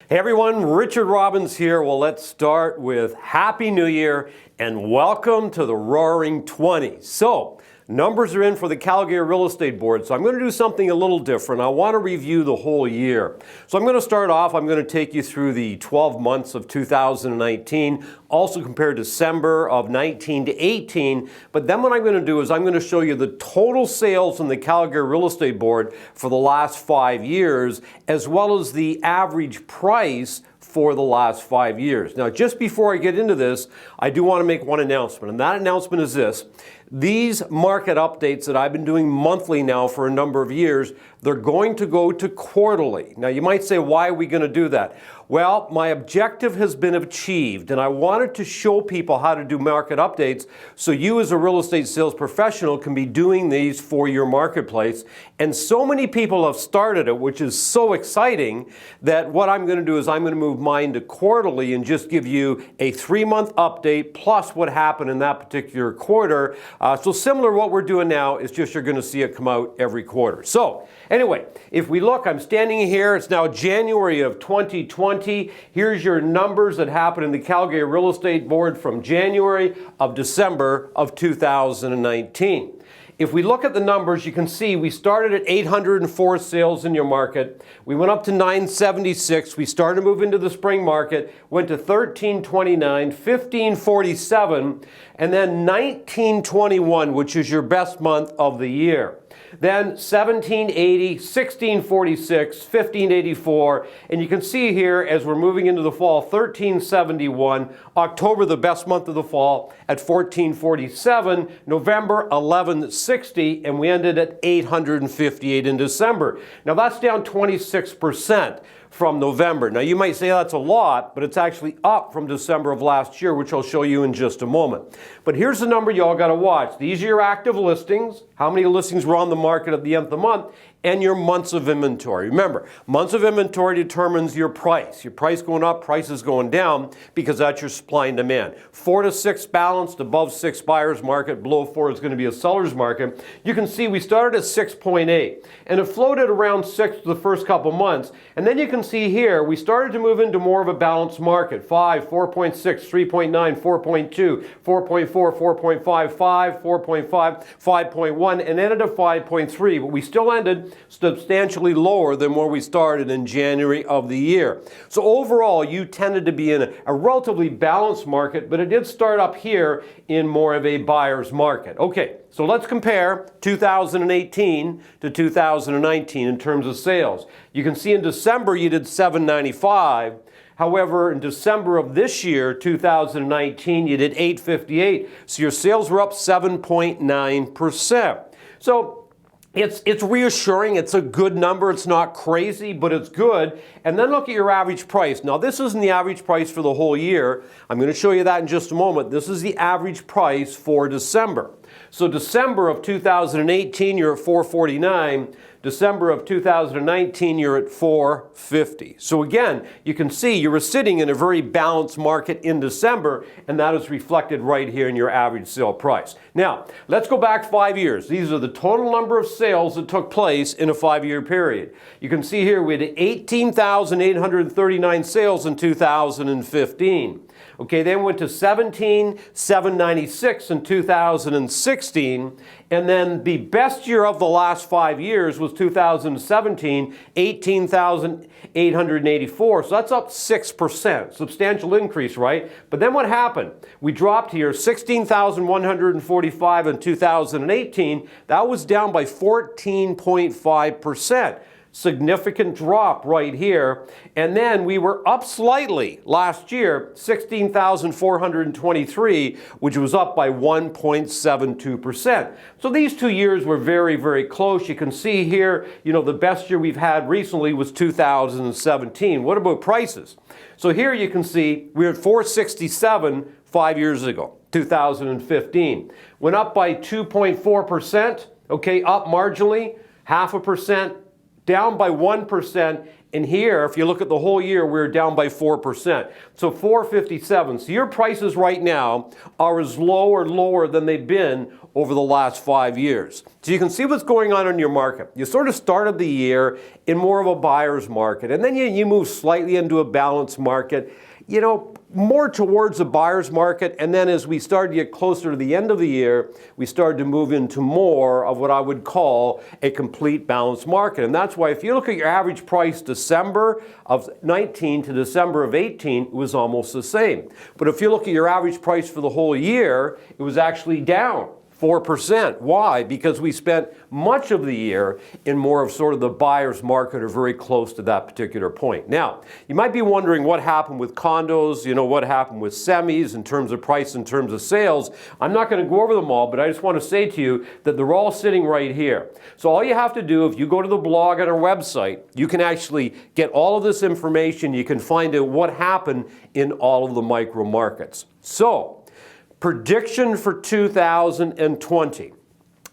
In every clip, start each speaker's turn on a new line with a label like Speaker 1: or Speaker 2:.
Speaker 1: Hey everyone, Richard Robbins here. Well, let's start with Happy New Year and welcome to the Roaring 20s. So, numbers are in for the Calgary Real Estate Board, so I'm going to do something a little different. I want to review the whole year. So I'm going to start off, I'm going to take you through the 12 months of 2019, also compare December of 19 to 18, but then what I'm going to do is I'm going to show you the total sales in the Calgary Real Estate Board for the last 5 years, as well as the average price for the last 5 years. Now, just before I get into this, I do want to make one announcement, and that announcement is this. These market updates that I've been doing monthly now for a number of years, they're going to go to quarterly. Now, you might say, why are we going to do that? Well, my objective has been achieved, and I wanted to show people how to do market updates so you as a real estate sales professional can be doing these for your marketplace. And so many people have started it, which is so exciting, that what I'm going to do is I'm going to move mine to quarterly and just give you a 3-month update plus what happened in that particular quarter. So similar to what we're doing now, is just you're going to see it come out every quarter. So anyway, if we look, I'm standing here, it's now January of 2020. Here's your numbers that happened in the Calgary Real Estate Board from January of December of 2019. If we look at the numbers, you can see we started at 804 sales in your market. We went up to 976. We started to move into the spring market, went to 1329, 1547, and then 1921, which is your best month of the year. Then 1780, 1646, 1584, and you can see here as we're moving into the fall, 1371, October the best month of the fall at 1447, November 1160, and we ended at 858 in December. Now that's down 26% from November. Now you might say that's a lot, but it's actually up from December of last year, which I'll show you in just a moment. But here's the number y'all got to watch. These are your active listings, how many listings were on the market at the end of the month, and your months of inventory. Remember, months of inventory determines your price. Your price going up, prices going down, because that's your supply and demand. 4 to 6 balanced, above 6 buyer's market, below 4 is going to be a seller's market. You can see we started at 6.8, and it floated around 6 the first couple months, and then you can see here we started to move into more of a balanced market. 5, 4.6, 3.9, 4.2, 4.4, 4.5, 5, 4.5, 5.1, and ended at 5.3, but we still ended substantially lower than where we started in January of the year. So overall, you tended to be in a relatively balanced market, but it did start up here in more of a buyer's market. Okay, so let's compare 2018 to 2019 in terms of sales. You can see in December you did 795. However, in December of this year, 2019, you did 858. So your sales were up 7.9%. So it's reassuring. It's a good number. It's not crazy, but it's good. And then look at your average price. Now, this isn't the average price for the whole year. I'm going to show you that in just a moment. This is the average price for December. So December of 2018, you're at 449. December of 2019, you're at 450. So again, you can see you were sitting in a very balanced market in December, and that is reflected right here in your average sale price. Now, let's go back 5 years. These are the total number of sales that took place in a 5-year period. You can see here we had 18,839 sales in 2015. Okay, then went to 17,796 in 2016, and then the best year of the last 5 years was 2017, 18,884. So that's up 6%, substantial increase, right? But then what happened? We dropped here 16,145 in 2018. That was down by 14.5%. Significant drop right here. And then we were up slightly last year, 16,423, which was up by 1.72%. So these 2 years were very, very close. You can see here, the best year we've had recently was 2017. What about prices? So here you can see we're at 467 5 years ago, 2015. Went up by 2.4%, okay, up marginally, 0.5%, down by 1%. And here, if you look at the whole year, we're down by 4%. So 457. So your prices right now are as low or lower than they've been over the last 5 years. So you can see what's going on in your market. You sort of started the year in more of a buyer's market, and then you move slightly into a balanced market, you know, more towards the buyer's market. And then as we started to get closer to the end of the year, we started to move into more of what I would call a complete balanced market. And that's why if you look at your average price December of 19 to December of 18, it was almost the same. But if you look at your average price for the whole year, it was actually down 4%. Why? Because we spent much of the year in more of sort of the buyer's market or very close to that particular point. Now, you might be wondering what happened with condos, you know, what happened with semis in terms of price, in terms of sales. I'm not going to go over them all, but I just want to say to you that they're all sitting right here. So all you have to do, if you go to the blog on our website, you can actually get all of this information. You can find out what happened in all of the micro markets. So, prediction for 2020.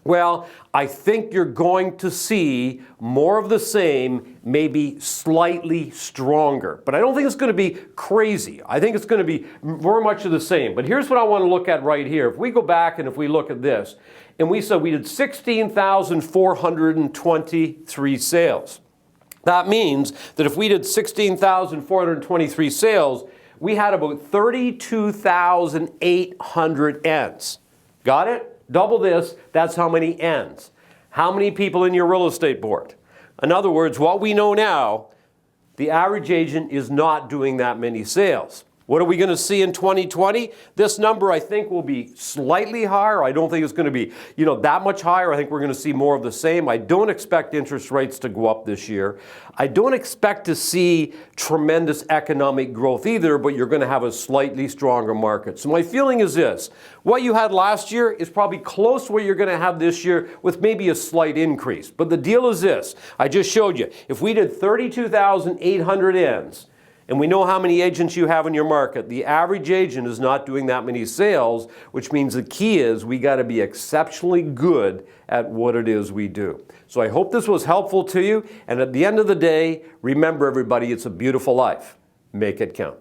Speaker 1: Well, I think you're going to see more of the same, maybe slightly stronger. But I don't think it's going to be crazy. I think it's going to be very much of the same. But here's what I want to look at right here. If we go back and if we look at this, and we said we did 16,423 sales. That means that if we did 16,423 sales, we had about 32,800 ends. Got it? Double this, that's how many ends. How many people in your real estate board? In other words, what we know now, the average agent is not doing that many sales. What are we going to see in 2020? This number, I think, will be slightly higher. I don't think it's going to be, you know, that much higher. I think we're going to see more of the same. I don't expect interest rates to go up this year. I don't expect to see tremendous economic growth either, but you're going to have a slightly stronger market. So my feeling is this. What you had last year is probably close to what you're going to have this year with maybe a slight increase. But the deal is this. I just showed you. If we did 32,800 ends, and we know how many agents you have in your market, the average agent is not doing that many sales, which means the key is we got to be exceptionally good at what it is we do. So I hope this was helpful to you. And at the end of the day, remember everybody, it's a beautiful life. Make it count.